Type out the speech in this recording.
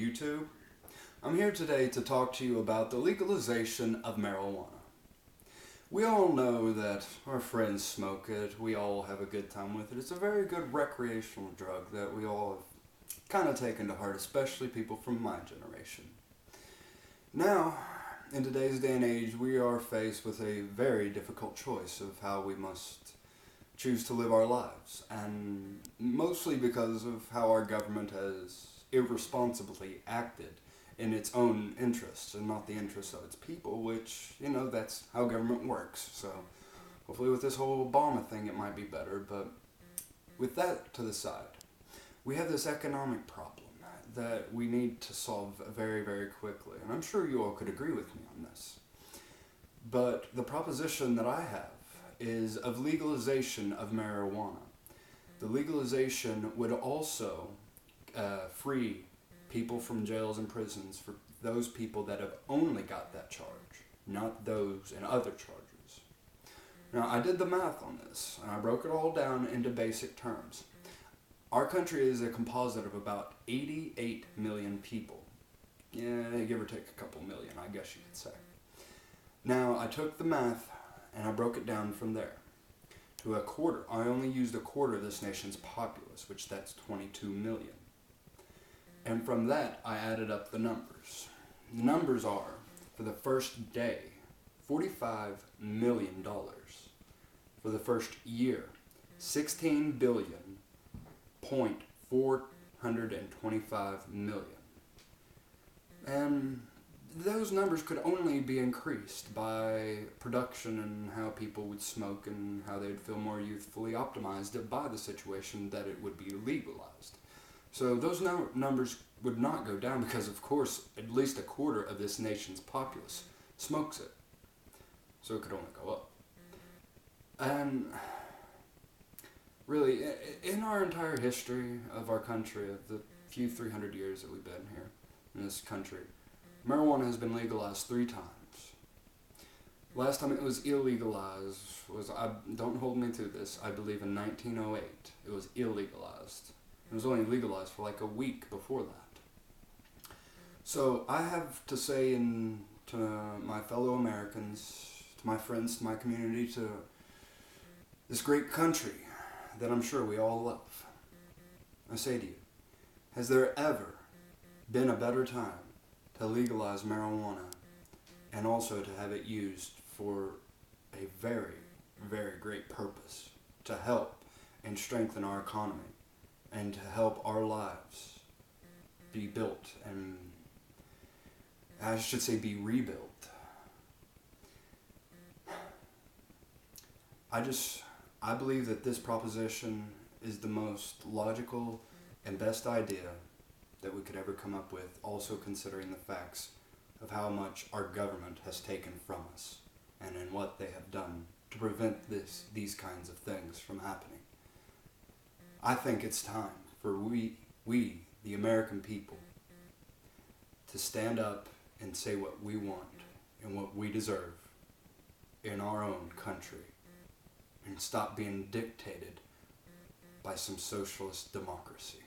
YouTube. I'm here today to talk to you about the legalization of marijuana. We all know that our friends smoke it, we all have a good time with it. It's a very good recreational drug that we all have kind of taken to heart, especially people from my generation. Now, in today's day and age, we are faced with a very difficult choice of how we must choose to live our lives, and mostly because of how our government has irresponsibly acted in its own interests and not the interests of its people, which, that's how government works. So hopefully with this whole Obama thing it might be better, but with that to the side, we have this economic problem that we need to solve very, very quickly, and I'm sure you all could agree with me on this. But the proposition that I have is of legalization of marijuana. The legalization would also free people from jails and prisons for those people that have only got that charge, not those in other charges. Now, I did the math on this, and I broke it all down into basic terms. Our country is a composite of about 88 million people. Yeah, give or take a couple million, I guess you could say. Now, I took the math and I broke it down from there to a quarter. I only used a quarter of this nation's populace, which that's 22 million. And from that, I added up the numbers. The numbers are, for the first day, $45 million. For the first year, 16 billion, 425 million. And those numbers could only be increased by production and how people would smoke and how they'd feel more youthfully optimized by the situation that it would be legalized. So those numbers would not go down because, of course, at least a quarter of this nation's populace smokes it. So it could only go up. And really, in our entire history of our country, of the few 300 years that we've been here in this country, marijuana has been legalized 3 times. Last time it was illegalized was, don't hold me to this, I believe in 1908. It was illegalized. It was only legalized for like a week before that. So I have to say to my fellow Americans, to my friends, to my community, to this great country that I'm sure we all love, I say to you, has there ever been a better time to legalize marijuana and also to have it used for a very, very great purpose to help and strengthen our economy and to help our lives be built and, I should say, be rebuilt? I believe that this proposition is the most logical and best idea that we could ever come up with, also considering the facts of how much our government has taken from us and in what they have done to prevent these kinds of things from happening. I think it's time for we, the American people, to stand up and say what we want and what we deserve in our own country and stop being dictated by some socialist democracy.